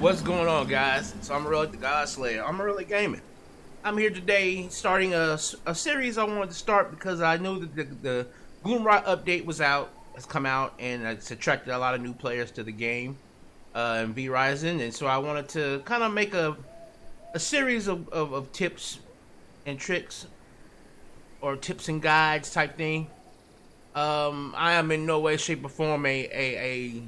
What's going on, guys? It's Amon-Rellik, the God Slayer. Amon-Rellik Gaming. I'm here today starting a series I wanted to start because I knew that the Gloomrot update has come out, and it's attracted a lot of new players to the game in V-Rising, and so I wanted to kind of make a series of tips and tricks or tips and guides type thing. I am in no way, shape, or form a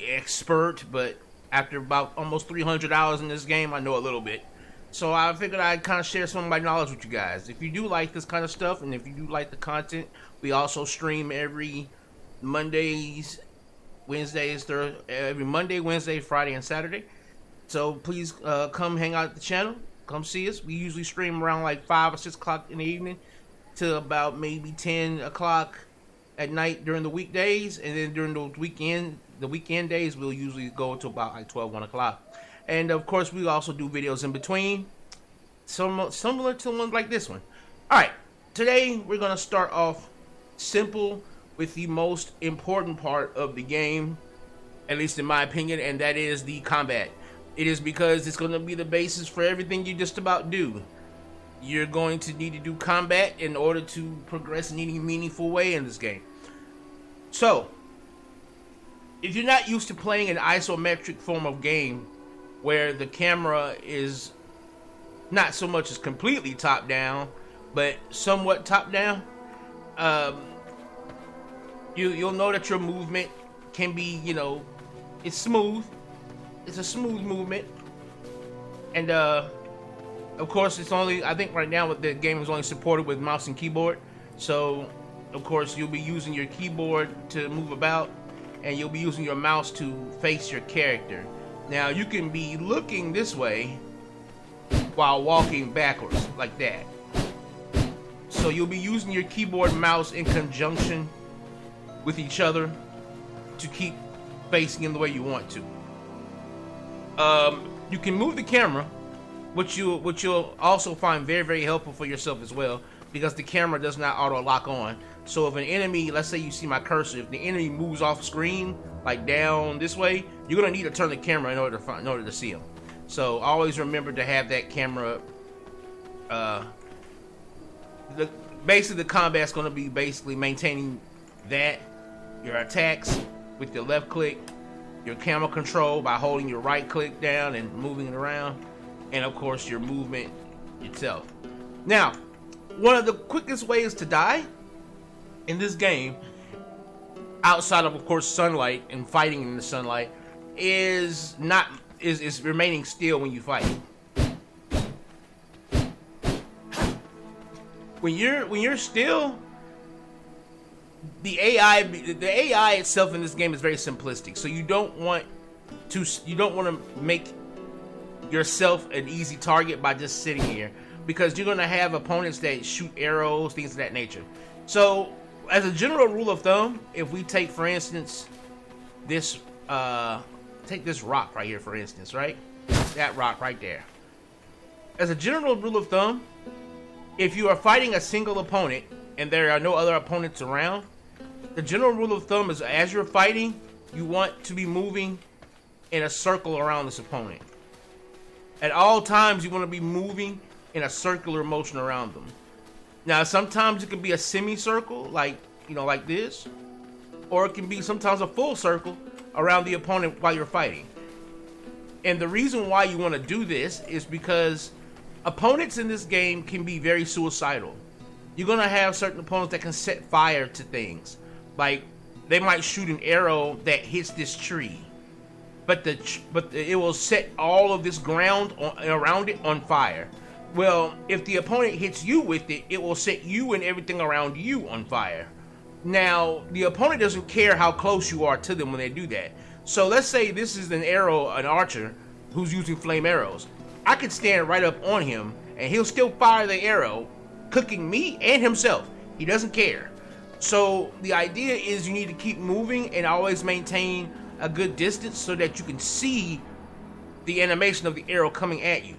expert, but after about almost 300 hours in this game, I know a little bit. So I figured I'd kind of share some of my knowledge with you guys. If you do like this kind of stuff, and if you do like the content, we also stream every Monday, Wednesday, Friday, and Saturday. So please come hang out at the channel. Come see us. We usually stream around like 5 or 6 o'clock in the evening to about maybe 10 o'clock at night during the weekdays, and then during the weekend days, we'll usually go to about like 1 o'clock. And of course, we also do videos in between, similar to ones like this one. All right, today we're gonna start off simple with the most important part of the game, at least in my opinion, and that is the combat. It is because it's gonna be the basis for everything you just about do. You're going to need to do combat in order to progress in any meaningful way in this game. So, if you're not used to playing an isometric form of game where the camera is not so much as completely top down, but somewhat top down, you'll know that your movement can be, it's smooth. It's a smooth movement. And, of course, I think right now the game is only supported with mouse and keyboard. So, of course, you'll be using your keyboard to move about, and you'll be using your mouse to face your character. Now, you can be looking this way while walking backwards, like that. So you'll be using your keyboard and mouse in conjunction with each other to keep facing in the way you want to. You can move the camera, which you'll also find very, very helpful for yourself as well, because the camera does not auto lock on. So if an enemy, let's say you see my cursor, if the enemy moves off screen, like down this way, you're gonna need to turn the camera in order to see them. So always remember to have that camera. Basically, the combat's gonna be maintaining that, your attacks with your left click, your camera control by holding your right click down and moving it around, and of course your movement itself. Now, one of the quickest ways to die in this game, outside of course sunlight and fighting in the sunlight, is remaining still when you fight. When you're still, the AI itself in this game is very simplistic. So you don't want to make yourself an easy target by just sitting here, because you're going to have opponents that shoot arrows, things of that nature. So as a general rule of thumb, if we take, for instance, this rock right here, for instance, right? That rock right there. As a general rule of thumb, if you are fighting a single opponent and there are no other opponents around, the general rule of thumb is, as you're fighting, you want to be moving in a circle around this opponent. At all times, you want to be moving in a circular motion around them. Now, sometimes it can be a semicircle, like this, or it can be sometimes a full circle around the opponent while you're fighting. And the reason why you want to do this is because opponents in this game can be very suicidal. You're going to have certain opponents that can set fire to things. Like, they might shoot an arrow that hits this tree, but it will set all of this ground around it on fire. Well, if the opponent hits you with it, it will set you and everything around you on fire. Now, the opponent doesn't care how close you are to them when they do that. So let's say this is an archer who's using flame arrows. I could stand right up on him and he'll still fire the arrow, cooking me and himself. He doesn't care. So the idea is you need to keep moving and always maintain a good distance so that you can see the animation of the arrow coming at you.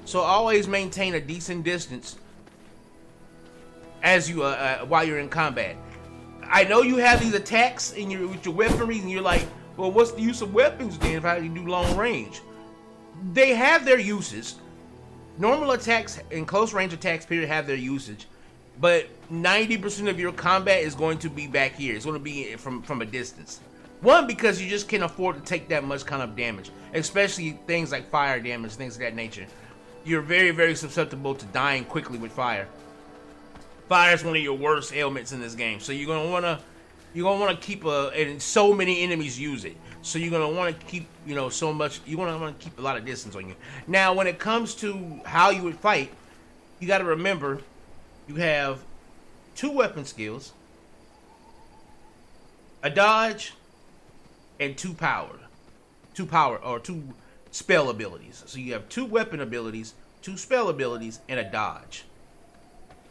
So always maintain a decent distance as you while you're in combat. I know you have these attacks with your weaponry, and you're like, Well, what's the use of weapons then if how you do long range? They have their uses. Normal attacks and close range attacks period have their usage, but 90% of your combat is going to be back here. It's going to be from a distance. One, because you just can't afford to take that much kind of damage, especially things like fire damage, things of that nature. You're very, very susceptible to dying quickly with fire. Fire is one of your worst ailments in this game, so you're gonna wanna keep and so many enemies use it. So you're gonna want to keep, so much. You want to keep a lot of distance on you. Now, when it comes to how you would fight, you got to remember you have 2 weapon skills, a dodge, and 2 spell abilities. So you have 2 weapon abilities, 2 spell abilities, and a dodge.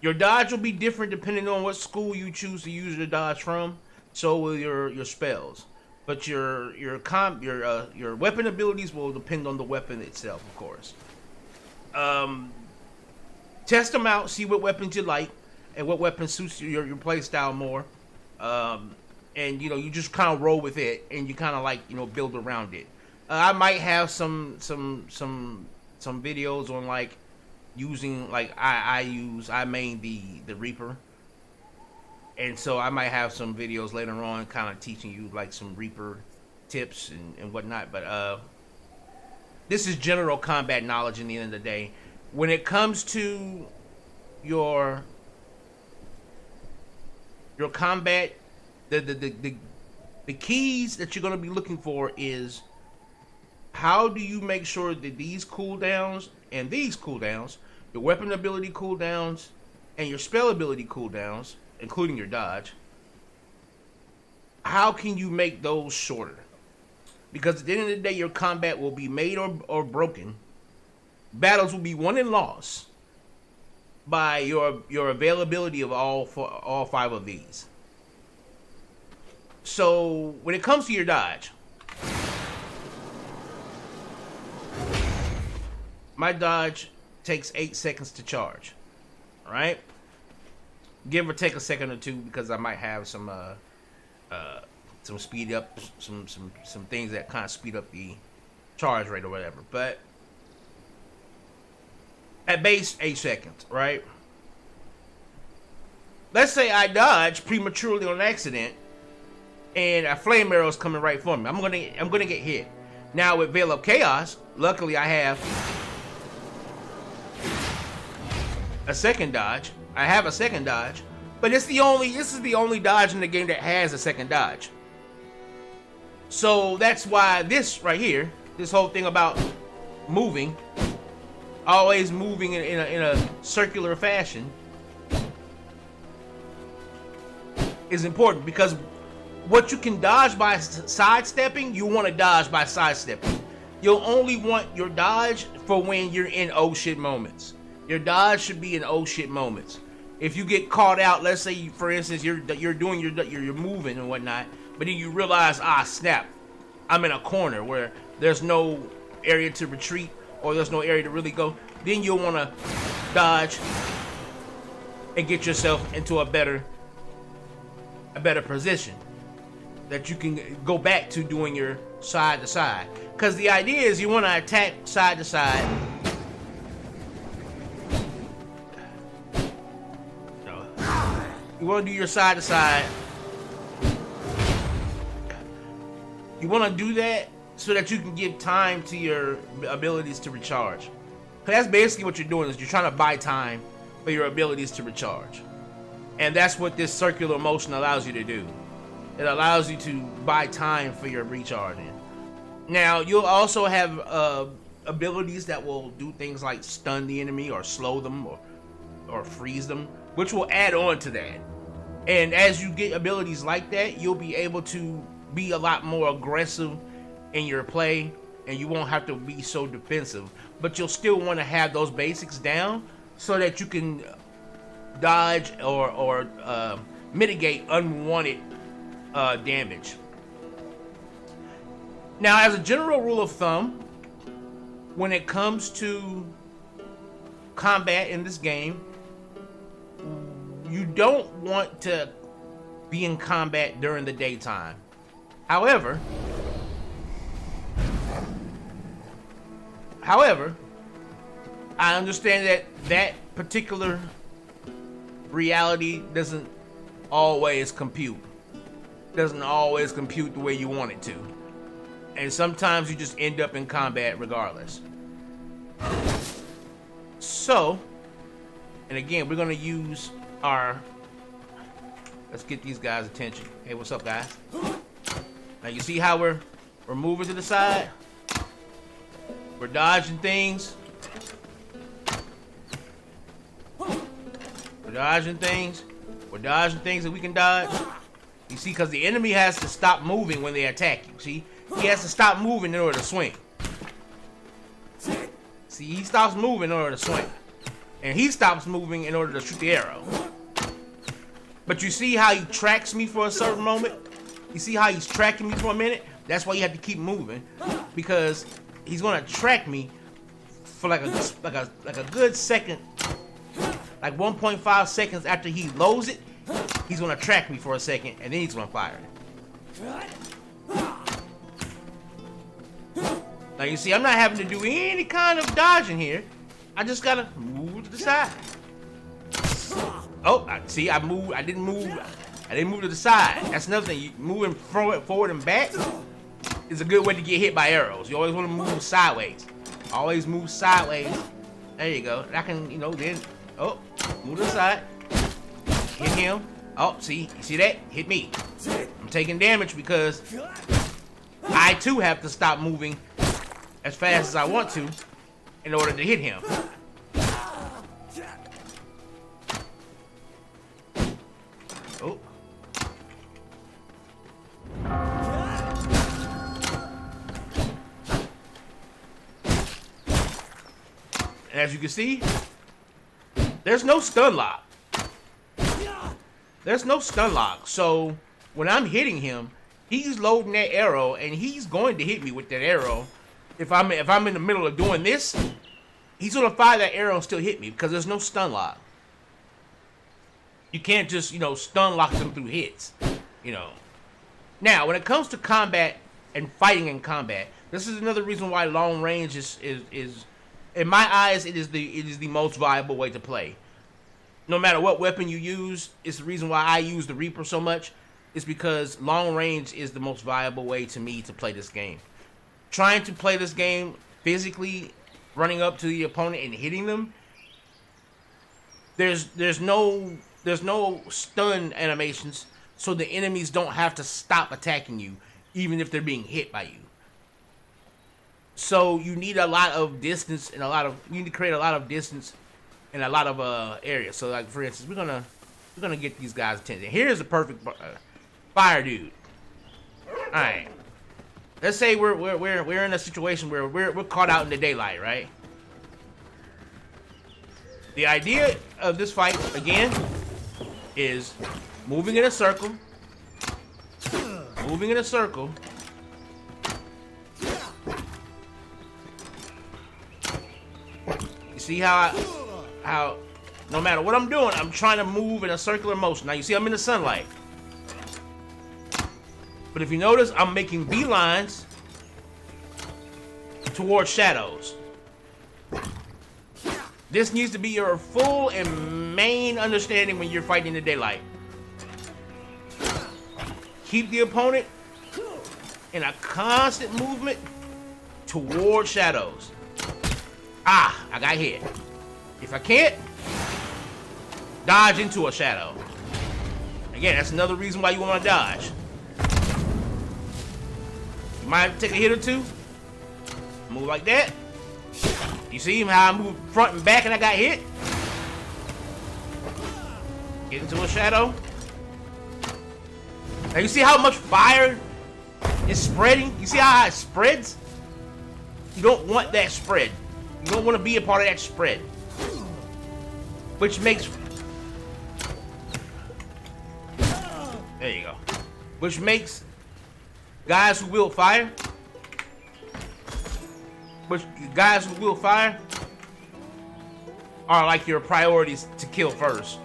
Your dodge will be different depending on what school you choose to use your dodge from. So will your spells. But your weapon abilities will depend on the weapon itself, of course. Test them out, see what weapons you like, and what weapon suits your play style more. And you just kind of roll with it, and you kind of build around it. I might have some videos on like using I main the Reaper. And so I might have some videos later on kind of teaching you like some Reaper tips and whatnot. But this is general combat knowledge in the end of the day. When it comes to your combat, the keys that you're going to be looking for is how do you make sure that these cooldowns and these cooldowns, your weapon ability cooldowns and your spell ability cooldowns, including your dodge, how can you make those shorter? Because at the end of the day, your combat will be made or broken. Battles will be won and lost by your availability of all 5 of these. So when it comes to your dodge, my dodge takes 8 seconds to charge. All right? Give or take a second or two because I might have some speed up, some things that kind of speed up the charge rate or whatever. But at base, 8 seconds, right? Let's say I dodge prematurely on accident, and a flame arrow is coming right for me. I'm gonna get hit. Now with Veil of Chaos, luckily I have a second dodge. I have a second dodge, but this is the only dodge in the game that has a second dodge. So that's why this right here, this whole thing about moving, always moving in a circular fashion, is important, because what you can dodge by sidestepping, you want to dodge by sidestepping. You'll only want your dodge for when you're in oh shit moments. Your dodge should be in oh shit moments. If you get caught out, let's say for instance you're moving and whatnot, but then you realize, snap, I'm in a corner where there's no area to retreat or there's no area to really go, then you'll want to dodge and get yourself into a better position that you can go back to doing your side to side. Because the idea is you want to attack side to side. You want to do your side to side. You want to do that so that you can give time to your abilities to recharge. Because that's basically what you're doing, is you're trying to buy time for your abilities to recharge. And that's what this circular motion allows you to do. It allows you to buy time for your recharging. Now, you'll also have abilities that will do things like stun the enemy or slow them or freeze them, which will add on to that. And as you get abilities like that, you'll be able to be a lot more aggressive in your play, and you won't have to be so defensive. But you'll still want to have those basics down so that you can dodge or mitigate unwanted damage. Now, as a general rule of thumb, when it comes to combat in this game, you don't want to be in combat during the daytime. However, However, I understand that that particular reality doesn't always compute. Doesn't always compute the way you want it to. And sometimes you just end up in combat regardless. So, and again, we're gonna use our, let's get these guys' attention. Hey, what's up, guys? Now you see how we're moving to the side? We're dodging things. We're dodging things. We're dodging things that we can dodge. You see, because the enemy has to stop moving when they attack you. See? He has to stop moving in order to swing. See, he stops moving in order to swing. And he stops moving in order to shoot the arrow. But you see how he tracks me for a certain moment? You see how he's tracking me for a minute? That's why you have to keep moving. Because he's gonna track me for like a good second. Like 1.5 seconds after he loads it, he's gonna track me for a second and then he's gonna fire it. Now you see, I'm not having to do any kind of dodging here. I just gotta move to the side. Oh, see, I moved. I didn't move to the side. That's another thing. Moving forward and back is a good way to get hit by arrows. You always want to move sideways. Always move sideways. There you go. I can, then, move to the side. Hit him. Oh, see, you see that? Hit me. I'm taking damage because I too have to stop moving as fast as I want to in order to hit him. Oh. And as you can see, there's no stun lock. There's no stun lock. So when I'm hitting him, he's loading that arrow and he's going to hit me with that arrow. If I'm in the middle of doing this, he's gonna fire that arrow and still hit me because there's no stun lock. You can't just, stun lock them through hits, Now, when it comes to combat and fighting in combat, this is another reason why long range is in my eyes, it is the most viable way to play. No matter what weapon you use, it's the reason why I use the Reaper so much. It's because long range is the most viable way to me to play this game. Trying to play this game physically, running up to the opponent and hitting them, there's no stun animations, so the enemies don't have to stop attacking you, even if they're being hit by you. So you need a lot of distance and you need to create a lot of distance in a lot of areas. So like for instance, we're gonna get these guys' attention. Here's a perfect fire dude. All right. Let's say we're in a situation where we're caught out in the daylight, right? The idea of this fight again is moving in a circle. Moving in a circle. You see how no matter what I'm doing, I'm trying to move in a circular motion. Now you see I'm in the sunlight. But if you notice, I'm making beelines towards shadows. This needs to be your full and main understanding when you're fighting in the daylight. Keep the opponent in a constant movement towards shadows. Ah, I got hit. If I can't, dodge into a shadow. Again, that's another reason why you want to dodge. You might have to take a hit or two. Move like that. You see how I move front and back and I got hit? Get into a shadow. Now you see how much fire is spreading? You see how it spreads? You don't want that spread. You don't want to be a part of that spread. Which makes... There you go. Which makes guys who will fire... guys who will fire are like your priorities to kill first.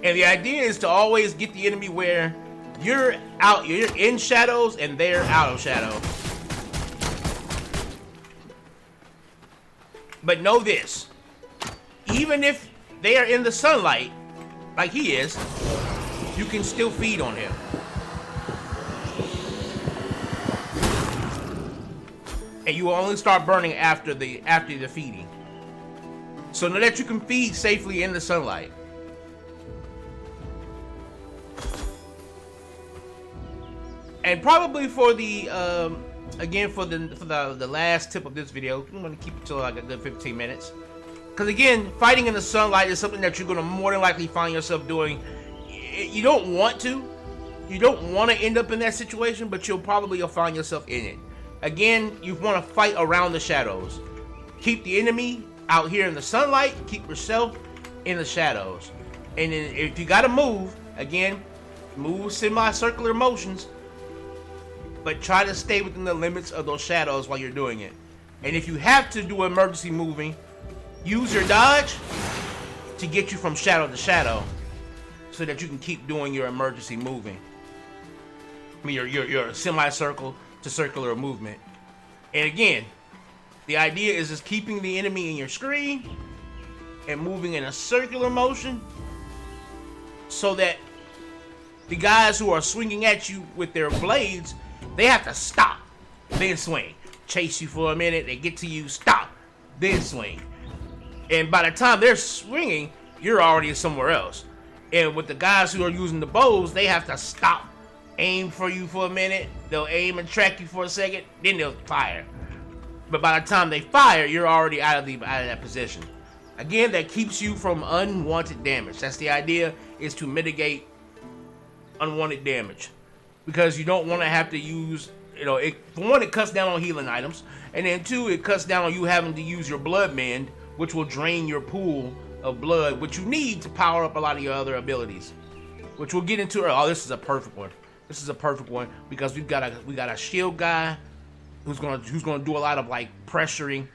And the idea is to always get the enemy where You're in shadows and they're out of shadow. But know this, even if they are in the sunlight, like he is, you can still feed on him. And you will only start burning after the feeding. So know that you can feed safely in the sunlight. And probably for the again for the last tip of this video, I'm gonna keep it to like a good 15 minutes. Because again, fighting in the sunlight is something that you're gonna more than likely find yourself doing. You don't want to. You don't want to end up in that situation, but you'll find yourself in it. Again, you want to fight around the shadows. Keep the enemy out here in the sunlight. Keep yourself in the shadows. And then if you gotta move, again, move semi-circular motions. But try to stay within the limits of those shadows while you're doing it. And if you have to do emergency moving, use your dodge to get you from shadow to shadow so that you can keep doing your emergency moving. I mean, your semi-circle to circular movement. And again, the idea is just keeping the enemy in your screen and moving in a circular motion so that the guys who are swinging at you with their blades, they have to stop, then swing. Chase you for a minute, they get to you, stop, then swing. And by the time they're swinging, you're already somewhere else. And with the guys who are using the bows, they have to stop, aim for you for a minute, they'll aim and track you for a second, then they'll fire. But by the time they fire, you're already out of that position. Again, that keeps you from unwanted damage. That's the idea, is to mitigate unwanted damage. Because you don't want to have to use, for one, it cuts down on healing items. And then two, it cuts down on you having to use your blood mend, which will drain your pool of blood, which you need to power up a lot of your other abilities. Which we'll get into. Oh, this is a perfect one. This is a perfect one because we got a shield guy who's gonna do a lot of like pressuring,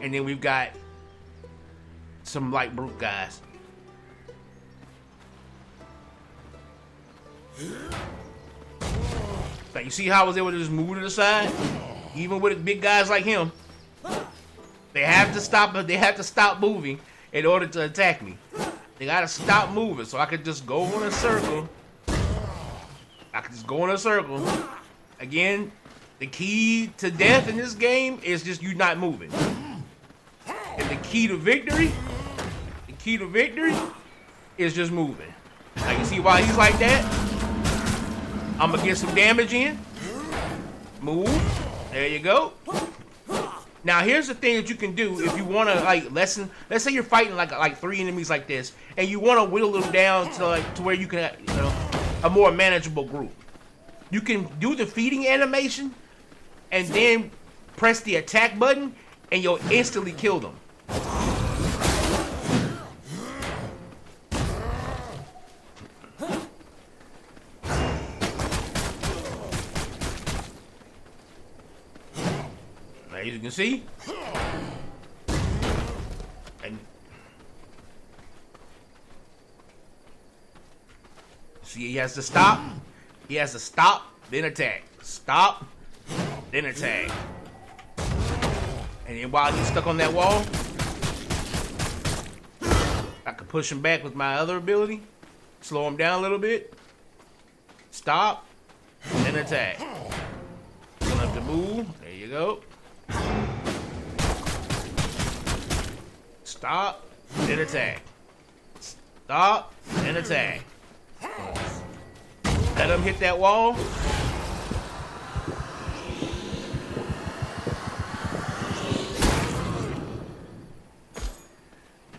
and then we've got some light brute guys. Like, you see how I was able to just move to the side, even with big guys like him. They have to stop moving in order to attack me. They gotta stop moving so I could just go in a circle. Again, the key to death in this game is just you not moving. And the key to victory is just moving. Like, you see why he's like that? I'm gonna get some damage in. Move. There you go. Now here's the thing that you can do if you want to like lessen. Let's say you're fighting like 3 enemies like this, and you want to whittle them down to where you can a more manageable group. You can do the feeding animation, and then press the attack button, and you'll instantly kill them. As you can see, and see, he has to stop. He has to stop, then attack. Stop, then attack. And then while he's stuck on that wall, I can push him back with my other ability, slow him down a little bit. Stop, then attack. Don't have to move. There you go. Stop, then attack. Stop, then attack. Let him hit that wall.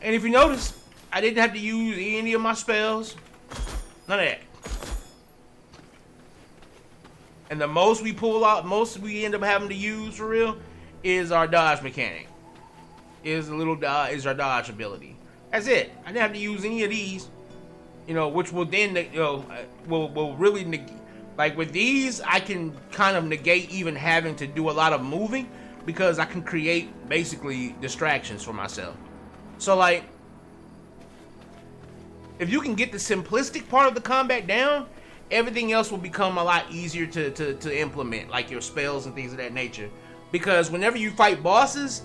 And if you notice, I didn't have to use any of my spells. None of that. And the most we pull out, most we end up having to use for real, is our dodge mechanic. Is our dodge ability. That's it. I didn't have to use any of these, which will then, will really negate. Like with these, I can kind of negate even having to do a lot of moving because I can create basically distractions for myself. So if you can get the simplistic part of the combat down everything else will become a lot easier to implement, like your spells and things of that nature. Because whenever you fight bosses,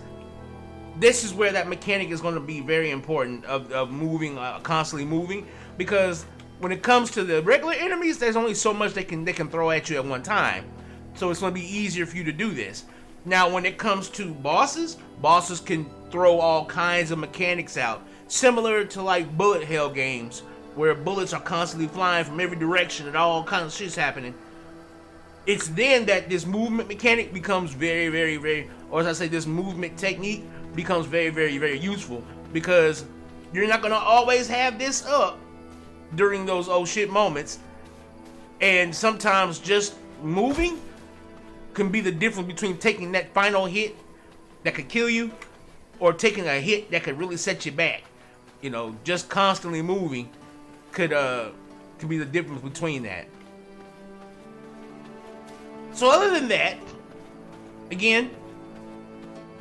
this is where that mechanic is going to be very important of moving, constantly moving. Because when it comes to the regular enemies, there's only so much they can throw at you at one time. So it's going to be easier for you to do this. Now, when it comes to bosses can throw all kinds of mechanics out, similar to like bullet hell games, where bullets are constantly flying from every direction and all kinds of shit's happening. It's then that this movement mechanic becomes very, or as I say, this movement technique becomes very useful, because you're not gonna always have this up during those oh shit moments, and sometimes just moving can be the difference between taking that final hit that could kill you or taking a hit that could really set you back. You know, just constantly moving could be the difference between that. So other than that, again,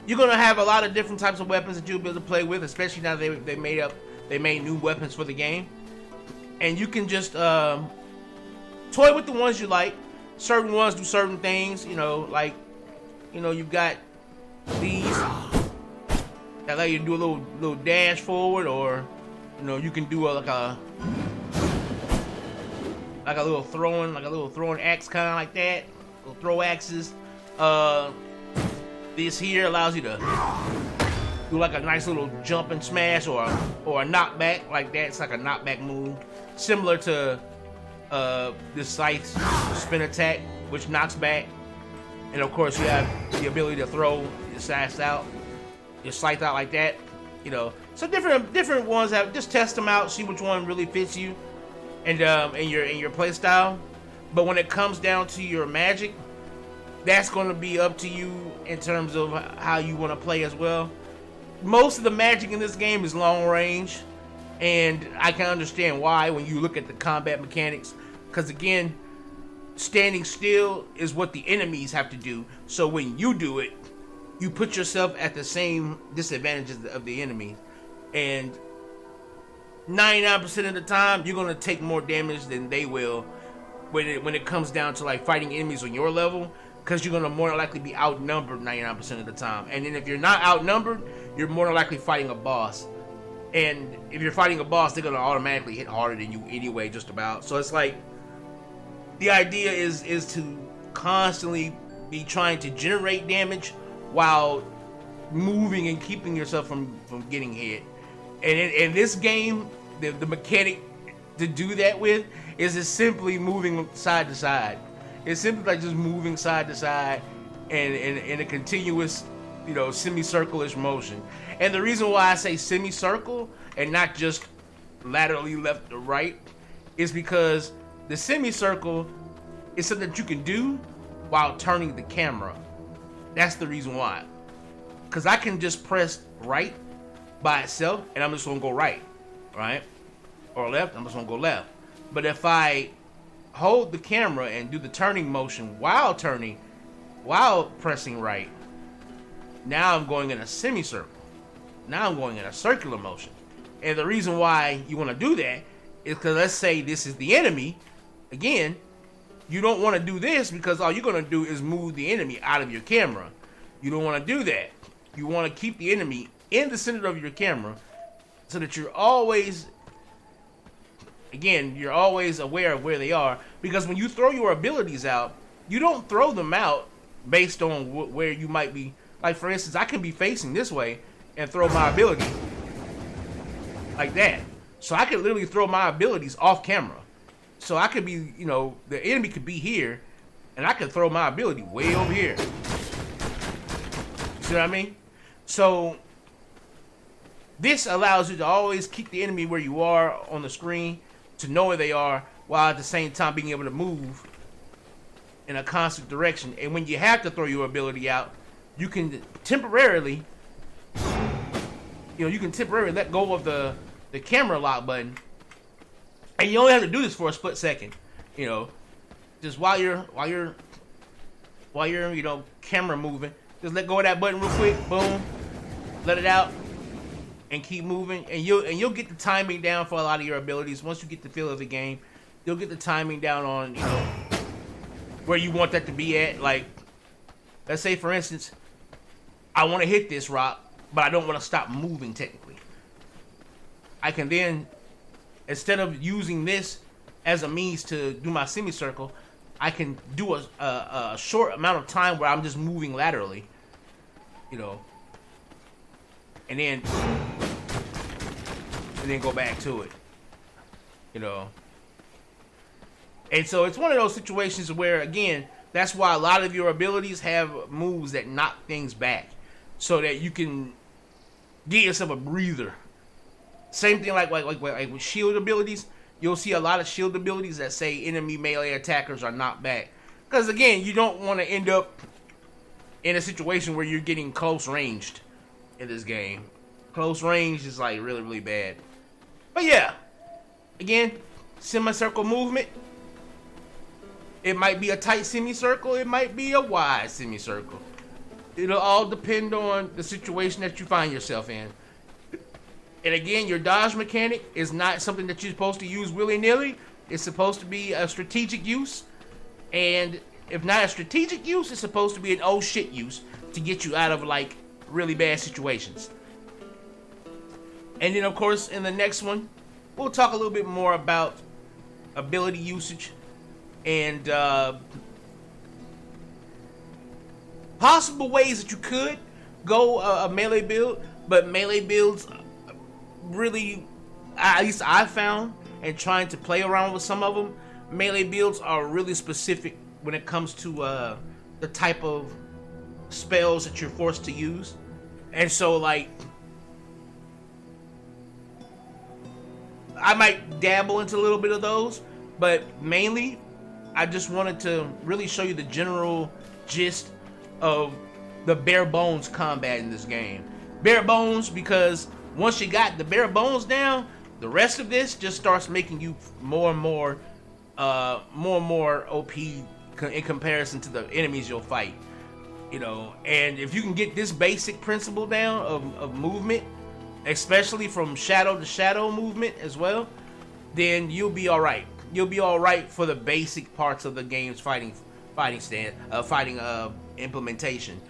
you're gonna have a lot of different types of weapons that you'll be able to play with, especially now they made new weapons for the game, and you can just toy with the ones you like. Certain ones do certain things, you know, like, you know, you've got these that allow you to do a little dash forward, or, you know, you can do like a little throwing axe, kind of like that, little throw axes. This here allows you to do like a nice little jump and smash, or a knockback like that. It's like a knockback move, similar to this scythe spin attack, which knocks back. And of course, you have the ability to throw your scythe out like that. You know, so different ones. Have just test them out, see which one really fits you, and in your play style. But when it comes down to your magic, that's going to be up to you in terms of how you want to play as well. Most of the magic in this game is long range, and I can understand why when you look at the combat mechanics, because again, standing still is what the enemies have to do. So when you do it, you put yourself at the same disadvantages of the enemy, and 99% of the time you're going to take more damage than they will when it comes down to like fighting enemies on your level, because you're going to more likely be outnumbered 99% of the time. And then if you're not outnumbered, you're more likely fighting a boss. And if you're fighting a boss, they're going to automatically hit harder than you anyway, just about. So it's like, the idea is to constantly be trying to generate damage while moving and keeping yourself from getting hit. And in this game, the mechanic to do that with is just simply moving side to side. It's simply like just moving side to side and in a continuous, you know, semicircle-ish motion. And the reason why I say semicircle and not just laterally left to right is because the semicircle is something that you can do while turning the camera. That's the reason why. Because I can just press right by itself and I'm just going to go right, or left, I'm just going to go left. But if I hold the camera and do the turning motion while pressing right, now I'm going in a semicircle. Now I'm going in a circular motion. And the reason why you want to do that is because, let's say this is the enemy. Again, you don't want to do this because all you're going to do is move the enemy out of your camera. You don't want to do that. You want to keep the enemy in the center of your camera so that you're always aware of where they are. Because when you throw your abilities out, you don't throw them out based on where you might be. Like, for instance, I can be facing this way and throw my ability like that. So I could literally throw my abilities off camera. So I could be, you know, the enemy could be here, and I could throw my ability way over here. See what I mean? So this allows you to always keep the enemy where you are on the screen, to know where they are, while at the same time being able to move in a constant direction. And when you have to throw your ability out, you can temporarily let go of the camera lock button. And you only have to do this for a split second, you know, just while you're you know, camera moving, just let go of that button real quick, boom, let it out, and keep moving, and you'll get the timing down for a lot of your abilities. Once you get the feel of the game, you'll get the timing down on, you know, where you want that to be at. Like, let's say for instance, I want to hit this rock, but I don't want to stop moving technically. I can then, instead of using this as a means to do my semicircle, I can do a short amount of time where I'm just moving laterally, you know, and then go back to it, you know. And so it's one of those situations where, again, that's why a lot of your abilities have moves that knock things back, so that you can give yourself a breather. Same thing like with shield abilities. You'll see a lot of shield abilities that say enemy melee attackers are knocked back. Because, again, you don't want to end up in a situation where you're getting close ranged in this game. Close range is, like, really, really bad. But, yeah. Again, semicircle movement. It might be a tight semicircle. It might be a wide semicircle. It'll all depend on the situation that you find yourself in. And again, your dodge mechanic is not something that you're supposed to use willy-nilly. It's supposed to be a strategic use. And if not a strategic use, it's supposed to be an oh shit use to get you out of, like, really bad situations. And then, of course, in the next one, we'll talk a little bit more about ability usage and possible ways that you could go a melee build. But melee builds really, at least I found, and trying to play around with some of them, melee builds are really specific when it comes to the type of spells that you're forced to use. And so, like, I might dabble into a little bit of those, but mainly I just wanted to really show you the general gist of the bare bones combat in this game. Bare bones, because once you got the bare bones down, the rest of this just starts making you more and more OP in comparison to the enemies you'll fight. You know, and if you can get this basic principle down of movement, especially from shadow to shadow movement as well, then you'll be all right. You'll be all right for the basic parts of the game's fighting implementation.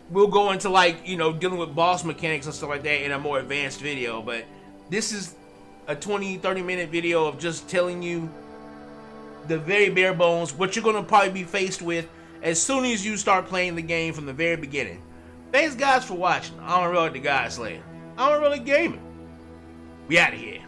We'll go into, like, you know, dealing with boss mechanics and stuff like that in a more advanced video, but this is a 20-30 minute video of just telling you the very bare bones, what you're going to probably be faced with as soon as you start playing the game from the very beginning. Thanks, guys, for watching. Amon-Rellik, the God Slayer. Amon-Rellik Gaming. We out of here.